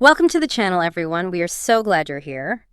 Welcome to the channel, everyone. We are so glad you're here.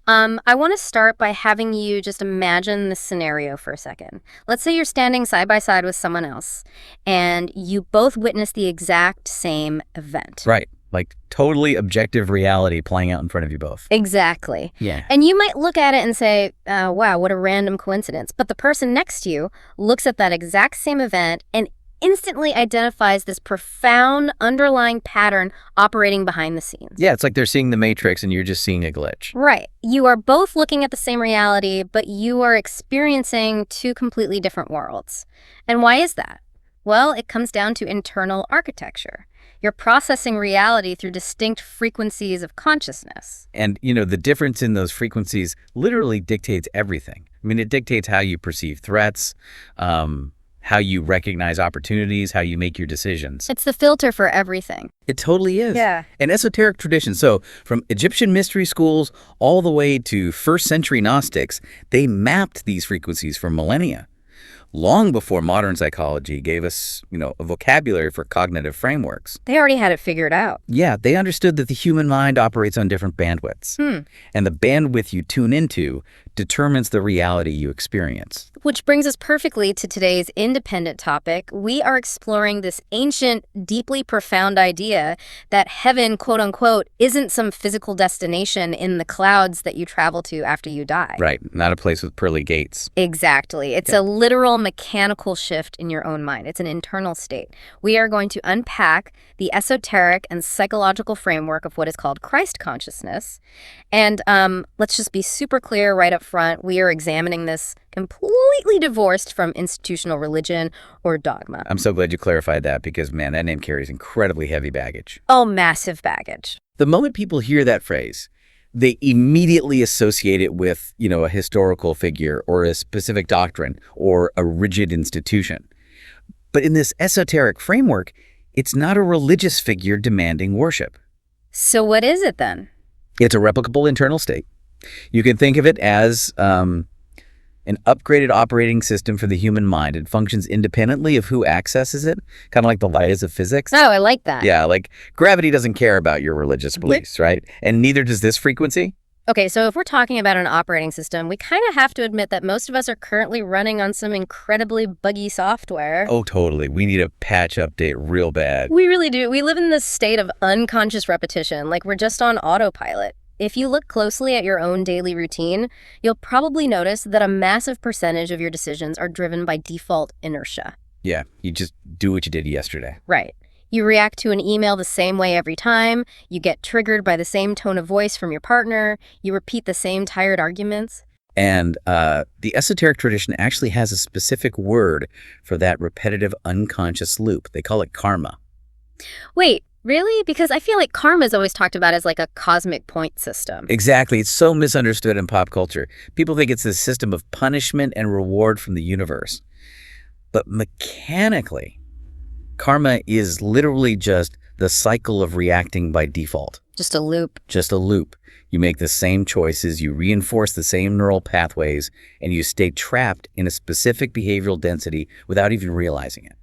I want to start by having you just imagine this scenario for a second. Let's say you're standing side by side with someone else, and you both witness the exact same event. Right. Like totally objective reality playing out in front of you both. Exactly. Yeah. And you might look at it and say, wow, what a random coincidence. But the person next to you looks at that exact same event and instantly identifies this profound underlying pattern operating behind the scenes. Yeah, it's like they're seeing the Matrix and you're just seeing a glitch. Right. You are both looking at the same reality, but you are experiencing two completely different worlds. And why is that? Well, it comes down to internal architecture. You're processing reality through distinct frequencies of consciousness. And, the difference in those frequencies literally dictates everything. I mean, it dictates how you perceive threats, how you recognize opportunities, how you make your decisions. It's the filter for everything. It totally is. Yeah. An esoteric tradition. So from Egyptian mystery schools all the way to first century Gnostics, they mapped these frequencies for millennia. Long before modern psychology gave us, a vocabulary for cognitive frameworks. They already had it figured out. Yeah, they understood that the human mind operates on different bandwidths. And the bandwidth you tune into determines the reality you experience. Which brings us perfectly to today's independent topic. We are exploring this ancient, deeply profound idea that heaven, quote unquote, isn't some physical destination in the clouds that you travel to after you die. Right, not a place with pearly gates. Exactly. It's a literal mechanical shift in your own mind. It's an internal state. We are going to unpack the esoteric and psychological framework of what is called Christ consciousness. And let's just be super clear right up front. We are examining this completely divorced from institutional religion or dogma. I'm so glad you clarified that because, man, that name carries incredibly heavy baggage. Oh, massive baggage. The moment people hear that phrase, they immediately associate it with, a historical figure or a specific doctrine or a rigid institution. But in this esoteric framework, it's not a religious figure demanding worship. So what is it then? It's a replicable internal state. You can think of it as an upgraded operating system for the human mind. It functions independently of who accesses it, kind of like the light of physics. Oh, I like that. Yeah, like gravity doesn't care about your religious beliefs, right? And neither does this frequency. Okay, so if we're talking about an operating system, we kind of have to admit that most of us are currently running on some incredibly buggy software. Oh, totally. We need a patch update real bad. We really do. We live in this state of unconscious repetition, like we're just on autopilot. If you look closely at your own daily routine, you'll probably notice that a massive percentage of your decisions are driven by default inertia. Yeah, you just do what you did yesterday. Right. You react to an email the same way every time. You get triggered by the same tone of voice from your partner. You repeat the same tired arguments. And the esoteric tradition actually has a specific word for that repetitive unconscious loop. They call it karma. Wait. Really? Because I feel like karma is always talked about as like a cosmic point system. Exactly. It's so misunderstood in pop culture. People think it's this system of punishment and reward from the universe. But mechanically, karma is literally just the cycle of reacting by default. Just a loop. Just a loop. You make the same choices, you reinforce the same neural pathways, and you stay trapped in a specific behavioral density without even realizing it.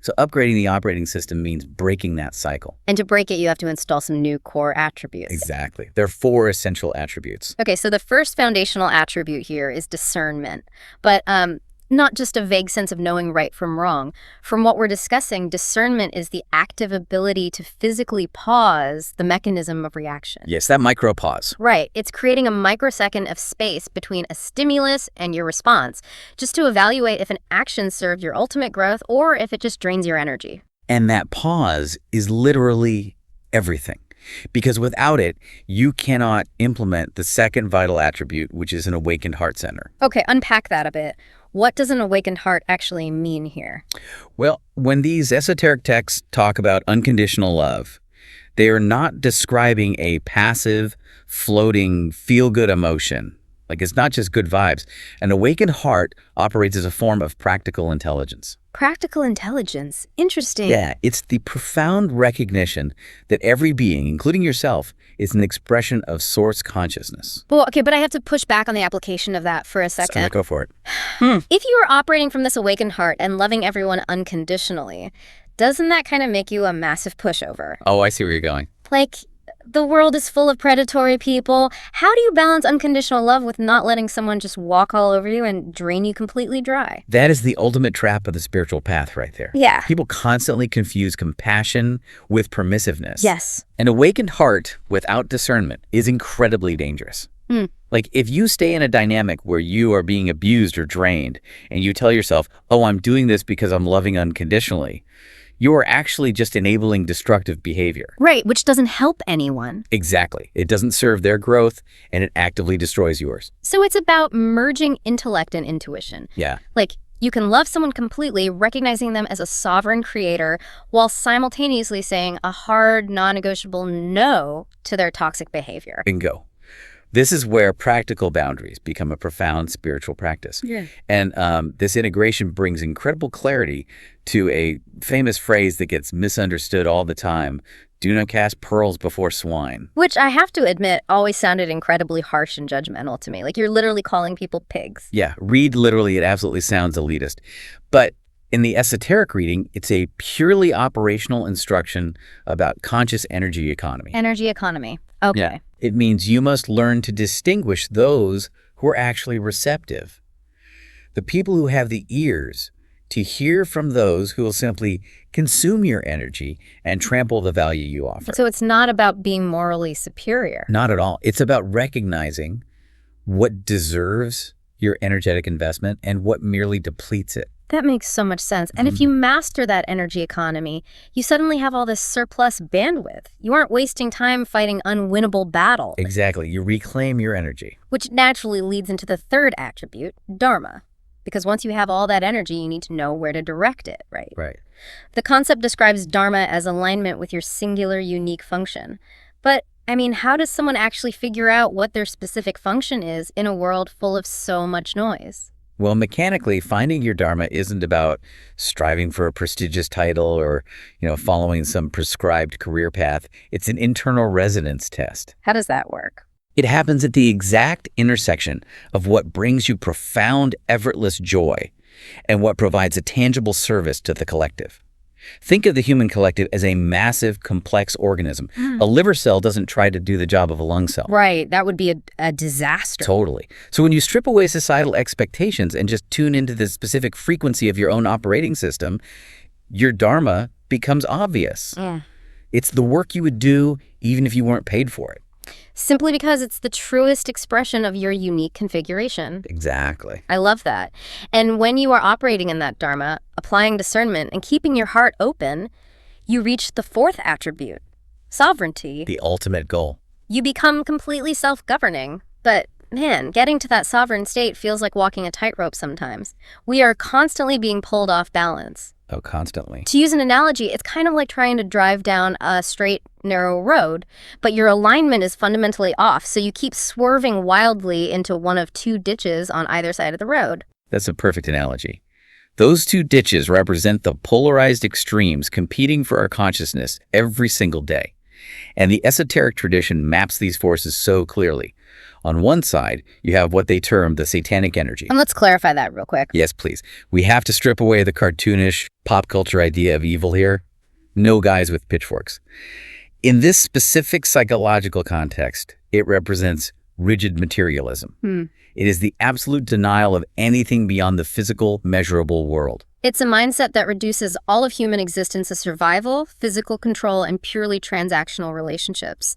So upgrading the operating system means breaking that cycle. And to break it, you have to install some new core attributes. Exactly. There are 4 essential attributes. Okay, so the first foundational attribute here is discernment. But not just a vague sense of knowing right from wrong. From what we're discussing, discernment is the active ability to physically pause the mechanism of reaction. Yes, that micro pause. Right. It's creating a microsecond of space between a stimulus and your response, just to evaluate if an action served your ultimate growth or if it just drains your energy. And that pause is literally everything. Because without it, you cannot implement the second vital attribute, which is an awakened heart center. Okay, unpack that a bit. What does an awakened heart actually mean here? Well, when these esoteric texts talk about unconditional love, they are not describing a passive, floating, feel-good emotion. Like, it's not just good vibes. An awakened heart operates as a form of practical intelligence. Practical intelligence. Interesting. Yeah, it's the profound recognition that every being, including yourself, is an expression of source consciousness. Well, okay, but I have to push back on the application of that for a second. So go for it. If you are operating from this awakened heart and loving everyone unconditionally, doesn't that kind of make you a massive pushover? Oh, I see where you're going. Like, the world is full of predatory people. How do you balance unconditional love with not letting someone just walk all over you and drain you completely dry? That is the ultimate trap of the spiritual path right there. Yeah. People constantly confuse compassion with permissiveness. Yes. An awakened heart without discernment is incredibly dangerous. Like, if you stay in a dynamic where you are being abused or drained, and you tell yourself, oh, I'm doing this because I'm loving unconditionally, you are actually just enabling destructive behavior. Right, which doesn't help anyone. Exactly. It doesn't serve their growth, and it actively destroys yours. So it's about merging intellect and intuition. Yeah. Like, you can love someone completely, recognizing them as a sovereign creator, while simultaneously saying a hard, non-negotiable no to their toxic behavior. Bingo. This is where practical boundaries become a profound spiritual practice. Yeah. And this integration brings incredible clarity to a famous phrase that gets misunderstood all the time: do not cast pearls before swine. Which I have to admit always sounded incredibly harsh and judgmental to me. Like, you're literally calling people pigs. Yeah, read literally, it absolutely sounds elitist. But in the esoteric reading, it's a purely operational instruction about conscious energy economy. Energy economy. Okay. Yeah. It means you must learn to distinguish those who are actually receptive. The people who have the ears to hear from those who will simply consume your energy and trample the value you offer. So it's not about being morally superior. Not at all. It's about recognizing what deserves your energetic investment and what merely depletes it. That makes so much sense. And if you master that energy economy, you suddenly have all this surplus bandwidth. You aren't wasting time fighting unwinnable battles. Exactly. You reclaim your energy. Which naturally leads into the third attribute, dharma. Because once you have all that energy, you need to know where to direct it, right? Right. The concept describes dharma as alignment with your singular, unique function. But, I mean, how does someone actually figure out what their specific function is in a world full of so much noise? Well, mechanically, finding your dharma isn't about striving for a prestigious title or, following some prescribed career path. It's an internal resonance test. How does that work? It happens at the exact intersection of what brings you profound, effortless joy and what provides a tangible service to the collective. Think of the human collective as a massive, complex organism. A liver cell doesn't try to do the job of a lung cell. Right. That would be a disaster. Totally. So when you strip away societal expectations and just tune into the specific frequency of your own operating system, your dharma becomes obvious. It's the work you would do even if you weren't paid for it. Simply because it's the truest expression of your unique configuration. Exactly. I love that. And when you are operating in that dharma, applying discernment and keeping your heart open, you reach the fourth attribute, sovereignty. The ultimate goal. You become completely self-governing. But man, getting to that sovereign state feels like walking a tightrope sometimes. We are constantly being pulled off balance. Oh, constantly. To use an analogy, it's kind of like trying to drive down a straight, narrow road, but your alignment is fundamentally off, so you keep swerving wildly into one of two ditches on either side of the road. That's a perfect analogy. Those two ditches represent the polarized extremes competing for our consciousness every single day. And the esoteric tradition maps these forces so clearly. On one side, you have what they term the Satanic energy. And let's clarify that real quick. Yes, please. We have to strip away the cartoonish pop culture idea of evil here. No guys with pitchforks. In this specific psychological context, it represents rigid materialism. It is the absolute denial of anything beyond the physical, measurable world. It's a mindset that reduces all of human existence to survival, physical control, and purely transactional relationships.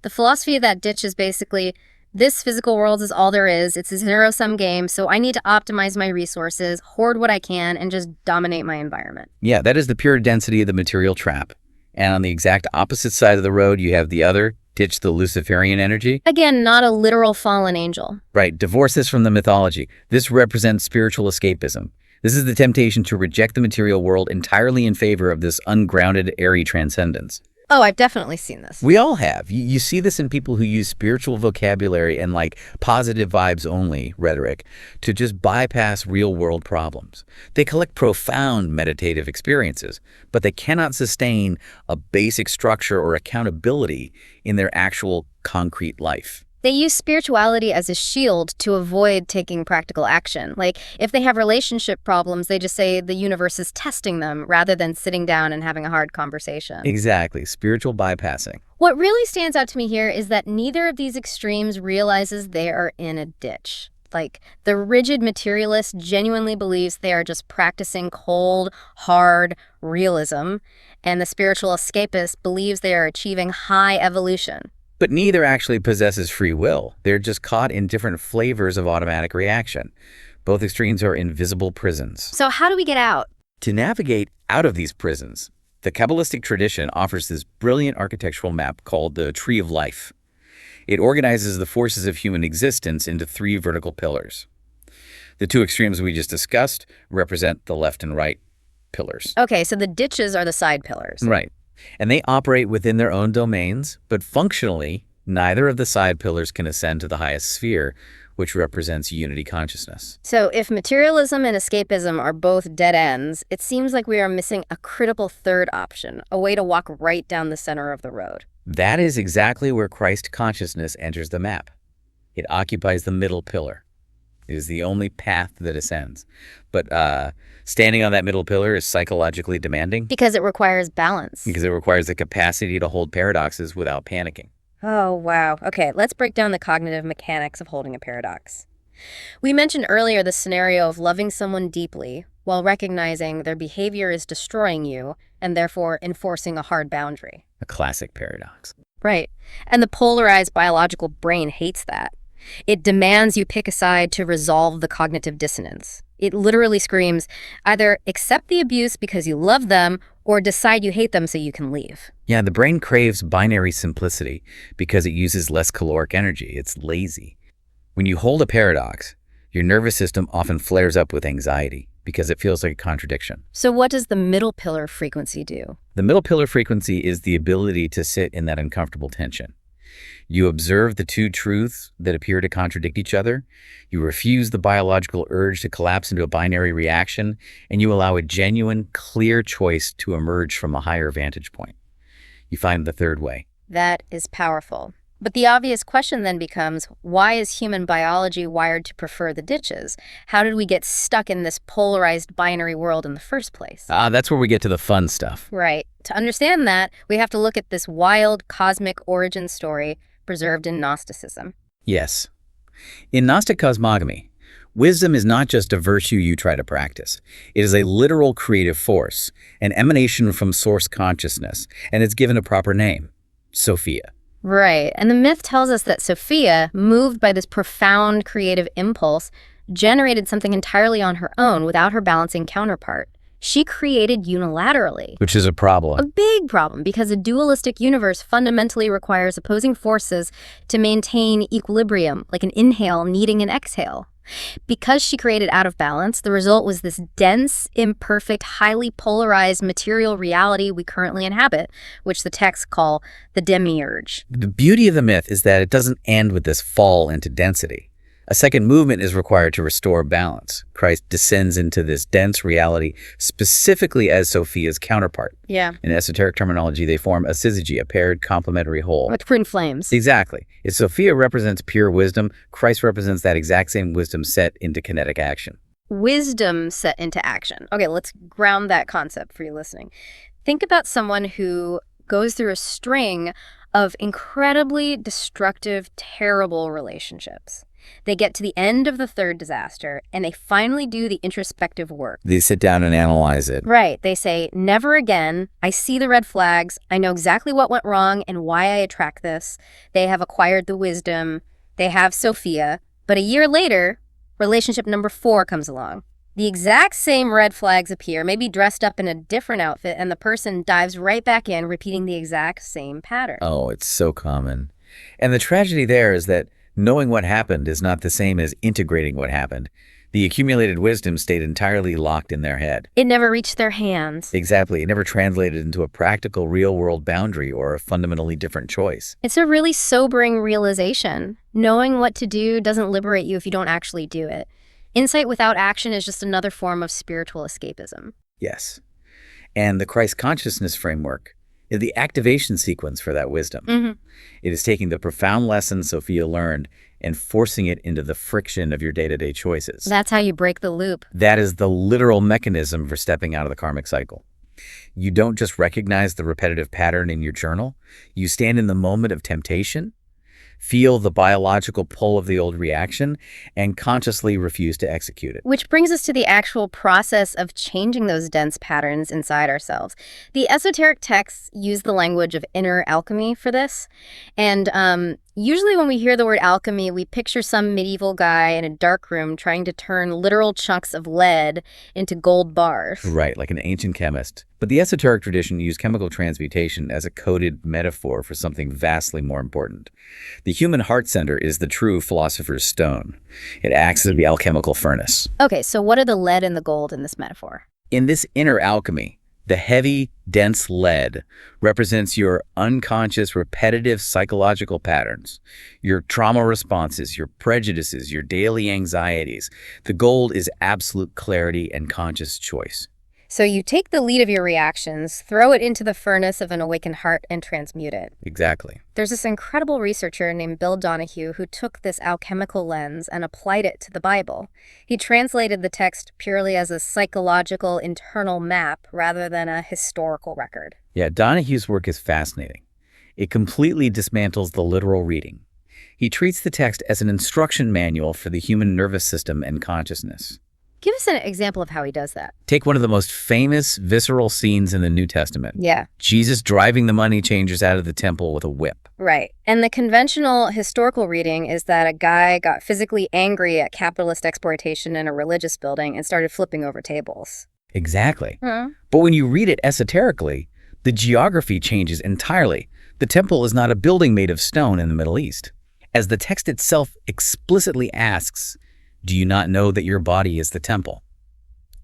The philosophy of that ditch is basically, this physical world is all there is. It's a zero-sum game, so I need to optimize my resources, hoard what I can, and just dominate my environment. Yeah, that is the pure density of the material trap. And on the exact opposite side of the road, you have the other, ditch the Luciferian energy. Again, not a literal fallen angel. Right, divorce this from the mythology. This represents spiritual escapism. This is the temptation to reject the material world entirely in favor of this ungrounded, airy transcendence. Oh, I've definitely seen this. We all have. You see this in people who use spiritual vocabulary and positive vibes only rhetoric to just bypass real world problems. They collect profound meditative experiences, but they cannot sustain a basic structure or accountability in their actual concrete life. They use spirituality as a shield to avoid taking practical action. Like, if they have relationship problems, they just say the universe is testing them rather than sitting down and having a hard conversation. Exactly. Spiritual bypassing. What really stands out to me here is that neither of these extremes realizes they are in a ditch. Like, the rigid materialist genuinely believes they are just practicing cold, hard realism, and the spiritual escapist believes they are achieving high evolution. But neither actually possesses free will. They're just caught in different flavors of automatic reaction. Both extremes are invisible prisons. So how do we get out? To navigate out of these prisons, the Kabbalistic tradition offers this brilliant architectural map called the Tree of Life. It organizes the forces of human existence into 3 vertical pillars. The 2 extremes we just discussed represent the left and right pillars. Okay, so the ditches are the side pillars. Right. And they operate within their own domains, but functionally, neither of the side pillars can ascend to the highest sphere, which represents unity consciousness. So if materialism and escapism are both dead ends, it seems like we are missing a critical third option, a way to walk right down the center of the road. That is exactly where Christ consciousness enters the map. It occupies the middle pillar. It is the only path that ascends. But standing on that middle pillar is psychologically demanding. Because it requires balance. Because it requires the capacity to hold paradoxes without panicking. Oh, wow. Okay, let's break down the cognitive mechanics of holding a paradox. We mentioned earlier the scenario of loving someone deeply while recognizing their behavior is destroying you and therefore enforcing a hard boundary. A classic paradox. Right. And the polarized biological brain hates that. It demands you pick a side to resolve the cognitive dissonance. It literally screams, either accept the abuse because you love them or decide you hate them so you can leave. Yeah, the brain craves binary simplicity because it uses less caloric energy. It's lazy. When you hold a paradox, your nervous system often flares up with anxiety because it feels like a contradiction. So what does the middle pillar frequency do? The middle pillar frequency is the ability to sit in that uncomfortable tension. You observe the 2 truths that appear to contradict each other. You refuse the biological urge to collapse into a binary reaction, and you allow a genuine, clear choice to emerge from a higher vantage point. You find the third way. That is powerful. But the obvious question then becomes, why is human biology wired to prefer the ditches? How did we get stuck in this polarized binary world in the first place? That's where we get to the fun stuff. Right. To understand that, we have to look at this wild cosmic origin story preserved in Gnosticism. Yes. In Gnostic cosmogony, wisdom is not just a virtue you try to practice. It is a literal creative force, an emanation from source consciousness, and it's given a proper name, Sophia. Right. And the myth tells us that Sophia, moved by this profound creative impulse, generated something entirely on her own without her balancing counterpart. She created unilaterally. Which is a problem. A big problem, because a dualistic universe fundamentally requires opposing forces to maintain equilibrium, like an inhale needing an exhale. Because she created out of balance, the result was this dense, imperfect, highly polarized material reality we currently inhabit, which the texts call the demiurge. The beauty of the myth is that it doesn't end with this fall into density. A second movement is required to restore balance. Christ descends into this dense reality specifically as Sophia's counterpart. Yeah. In esoteric terminology, they form a syzygy, a paired complementary whole. With twin flames. Exactly. If Sophia represents pure wisdom, Christ represents that exact same wisdom set into kinetic action. Wisdom set into action. Okay, let's ground that concept for you listening. Think about someone who goes through a string of incredibly destructive, terrible relationships. They get to the end of the third disaster, and they finally do the introspective work. They sit down and analyze it. Right. They say, never again. I see the red flags. I know exactly what went wrong and why I attract this. They have acquired the wisdom. They have Sophia. But a year later, relationship number 4 comes along. The exact same red flags appear, maybe dressed up in a different outfit, and the person dives right back in, repeating the exact same pattern. Oh, it's so common. And the tragedy there is that knowing what happened is not the same as integrating what happened. The accumulated wisdom stayed entirely locked in their head. It never reached their hands. Exactly. It never translated into a practical real-world boundary or a fundamentally different choice. It's a really sobering realization. Knowing what to do doesn't liberate you if you don't actually do it. Insight without action is just another form of spiritual escapism. Yes. And the Christ consciousness framework is the activation sequence for that wisdom. It is taking the profound lessons Sophia learned and forcing it into the friction of your day-to-day choices. That's how you break the loop. That is the literal mechanism for stepping out of the karmic cycle. You don't just recognize the repetitive pattern in your journal. You stand in the moment of temptation, feel the biological pull of the old reaction, and consciously refuse to execute it. Which brings us to the actual process of changing those dense patterns inside ourselves. The esoteric texts use the language of inner alchemy for this. And usually when we hear the word alchemy, we picture some medieval guy in a dark room trying to turn literal chunks of lead into gold bars. Right, like an ancient chemist. But the esoteric tradition used chemical transmutation as a coded metaphor for something vastly more important. The human heart center is the true philosopher's stone. It acts as the alchemical furnace. Okay, so what are the lead and the gold in this metaphor? In this inner alchemy, the heavy, dense lead represents your unconscious, repetitive psychological patterns, your trauma responses, your prejudices, your daily anxieties. The gold is absolute clarity and conscious choice. So you take the lead of your reactions, throw it into the furnace of an awakened heart, and transmute it. Exactly. There's this incredible researcher named Bill Donahue who took this alchemical lens and applied it to the Bible. He translated the text purely as a psychological internal map rather than a historical record. Yeah, Donahue's work is fascinating. It completely dismantles the literal reading. He treats the text as an instruction manual for the human nervous system and consciousness. Give us an example of how he does that. Take one of the most famous, visceral scenes in the New Testament. Yeah. Jesus driving the money changers out of the temple with a whip. Right. And the conventional historical reading is that a guy got physically angry at capitalist exploitation in a religious building and started flipping over tables. Exactly. But when you read it esoterically, the geography changes entirely. The temple is not a building made of stone in the Middle East. As the text itself explicitly asks, do you not know that your body is the temple?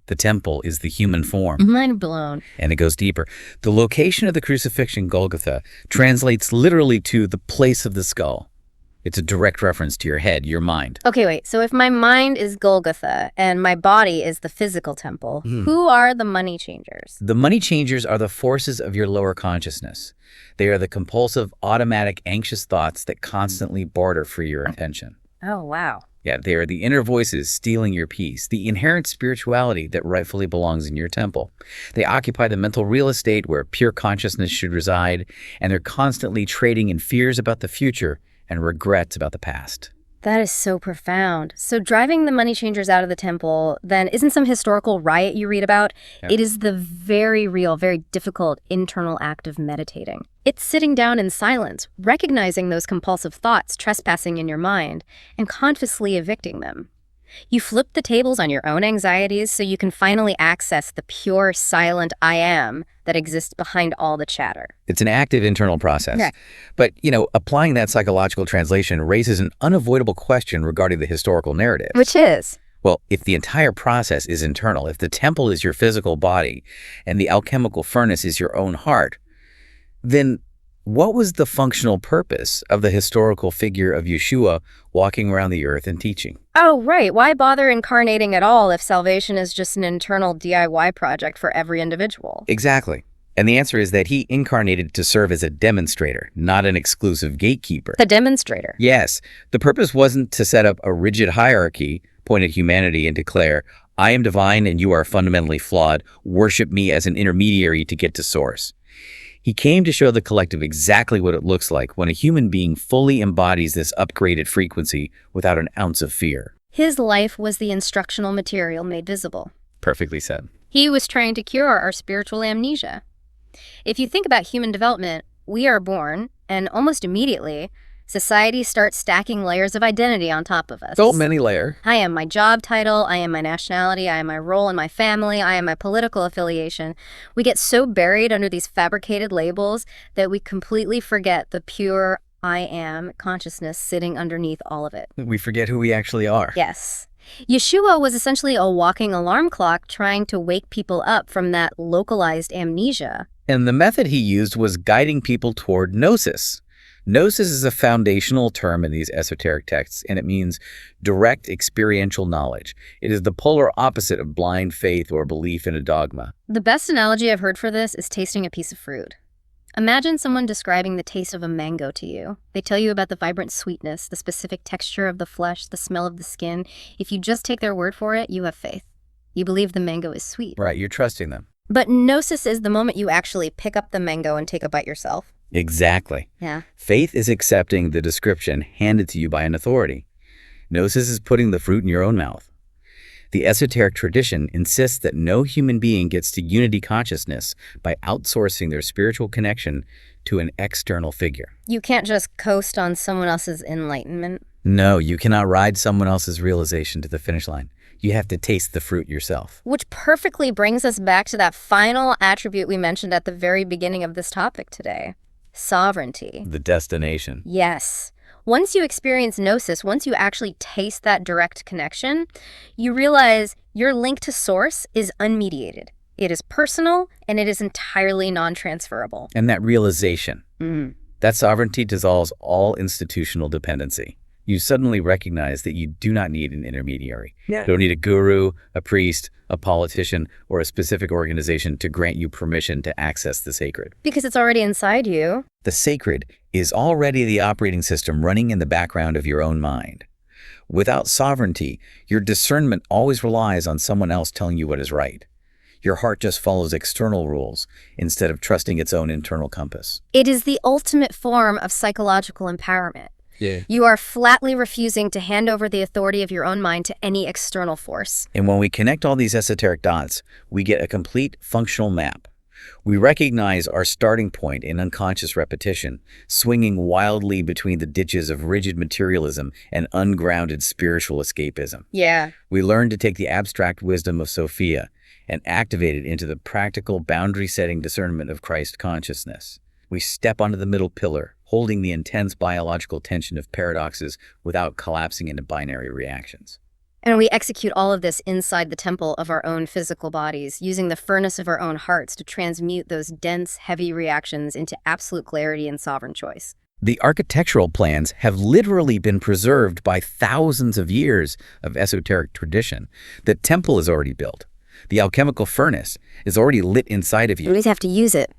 The temple is the human form. Mind blown. And it goes deeper. The location of the crucifixion, Golgotha, translates literally to the place of the skull. It's a direct reference to your head, your mind. Okay, wait. So if my mind is Golgotha and my body is the physical temple, who are the money changers? The money changers are the forces of your lower consciousness. They are the compulsive, automatic, anxious thoughts that constantly barter for your attention. Oh, wow. Yeah, they are the inner voices stealing your peace, the inherent spirituality that rightfully belongs in your temple. They occupy the mental real estate where pure consciousness should reside, and they're constantly trading in fears about the future and regrets about the past. That is so profound. So driving the money changers out of the temple, then, isn't some historical riot you read about? Yep. It is the very real, very difficult internal act of meditating. It's sitting down in silence, recognizing those compulsive thoughts trespassing in your mind, and consciously evicting them. You flip the tables on your own anxieties so you can finally access the pure, silent I am that exists behind all the chatter. It's an active internal process. Okay. But, applying that psychological translation raises an unavoidable question regarding the historical narrative. Which is? Well, if the entire process is internal, if the temple is your physical body and the alchemical furnace is your own heart, then what was the functional purpose of the historical figure of Yeshua walking around the earth and teaching? Oh, right. Why bother incarnating at all if salvation is just an internal DIY project for every individual? Exactly. And the answer is that he incarnated to serve as a demonstrator, not an exclusive gatekeeper. The demonstrator. Yes. The purpose wasn't to set up a rigid hierarchy, point at humanity, and declare, I am divine and you are fundamentally flawed. Worship me as an intermediary to get to source. He came to show the collective exactly what it looks like when a human being fully embodies this upgraded frequency without an ounce of fear. His life was the instructional material made visible. Perfectly said. He was trying to cure our spiritual amnesia. If you think about human development, we are born, and almost immediately, society starts stacking layers of identity on top of us. So many layer. I am my job title, I am my nationality, I am my role in my family, I am my political affiliation. We get so buried under these fabricated labels that we completely forget the pure I am consciousness sitting underneath all of it. We forget who we actually are. Yes. Yeshua was essentially a walking alarm clock trying to wake people up from that localized amnesia. And the method he used was guiding people toward gnosis. Gnosis is a foundational term in these esoteric texts, and it means direct experiential knowledge. It is the polar opposite of blind faith or belief in a dogma. The best analogy I've heard for this is tasting a piece of fruit. Imagine someone describing the taste of a mango to you. They tell you about the vibrant sweetness, the specific texture of the flesh, the smell of the skin. If you just take their word for it, you have faith. You believe the mango is sweet. Right, you're trusting them. But gnosis is the moment you actually pick up the mango and take a bite yourself. Exactly. Yeah. Faith is accepting the description handed to you by an authority. Gnosis is putting the fruit in your own mouth. The esoteric tradition insists that no human being gets to unity consciousness by outsourcing their spiritual connection to an external figure. You can't just coast on someone else's enlightenment. No, you cannot ride someone else's realization to the finish line. You have to taste the fruit yourself. Which perfectly brings us back to that final attribute we mentioned at the very beginning of this topic today. Sovereignty. The destination. Yes. Once you experience gnosis, once you actually taste that direct connection, you realize your link to source is unmediated. It is personal, and it is entirely non-transferable. And that realization, that sovereignty dissolves all institutional dependency. You suddenly recognize that you do not need an intermediary. You don't need a guru, a priest, a politician, or a specific organization to grant you permission to access the sacred. Because it's already inside you. The sacred is already the operating system running in the background of your own mind. Without sovereignty, your discernment always relies on someone else telling you what is right. Your heart just follows external rules instead of trusting its own internal compass. It is the ultimate form of psychological empowerment. Yeah. You are flatly refusing to hand over the authority of your own mind to any external force. And when we connect all these esoteric dots, we get a complete functional map. We recognize our starting point in unconscious repetition, swinging wildly between the ditches of rigid materialism and ungrounded spiritual escapism. Yeah. We learn to take the abstract wisdom of Sophia and activate it into the practical boundary-setting discernment of Christ consciousness. We step onto the middle pillar, holding the intense biological tension of paradoxes without collapsing into binary reactions. And we execute all of this inside the temple of our own physical bodies, using the furnace of our own hearts to transmute those dense, heavy reactions into absolute clarity and sovereign choice. The architectural plans have literally been preserved by thousands of years of esoteric tradition. The temple is already built. The alchemical furnace is already lit inside of you. You just have to use it.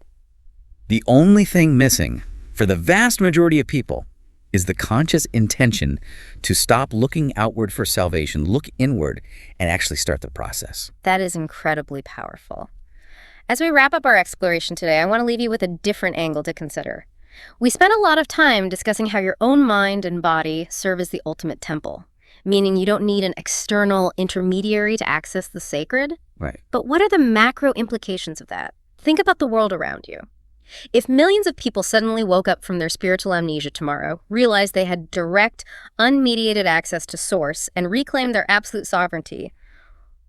The only thing missing for the vast majority of people is the conscious intention to stop looking outward for salvation, look inward, and actually start the process. That is incredibly powerful. As we wrap up our exploration today, I want to leave you with a different angle to consider. We spent a lot of time discussing how your own mind and body serve as the ultimate temple, meaning you don't need an external intermediary to access the sacred. Right. But what are the macro implications of that? Think about the world around you. If millions of people suddenly woke up from their spiritual amnesia tomorrow, realized they had direct, unmediated access to source, and reclaimed their absolute sovereignty,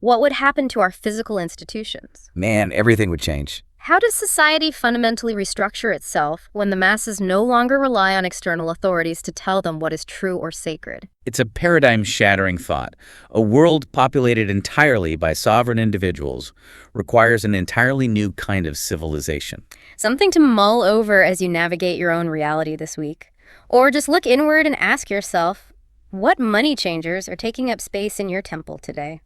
what would happen to our physical institutions? Man, everything would change. How does society fundamentally restructure itself when the masses no longer rely on external authorities to tell them what is true or sacred? It's a paradigm-shattering thought. A world populated entirely by sovereign individuals requires an entirely new kind of civilization. Something to mull over as you navigate your own reality this week. Or just look inward and ask yourself, what money changers are taking up space in your temple today?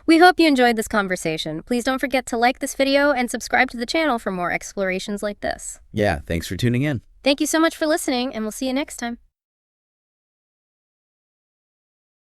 We hope you enjoyed this conversation. Please don't forget to like this video and subscribe to the channel for more explorations like this. Yeah, thanks for tuning in. Thank you so much for listening, and we'll see you next time.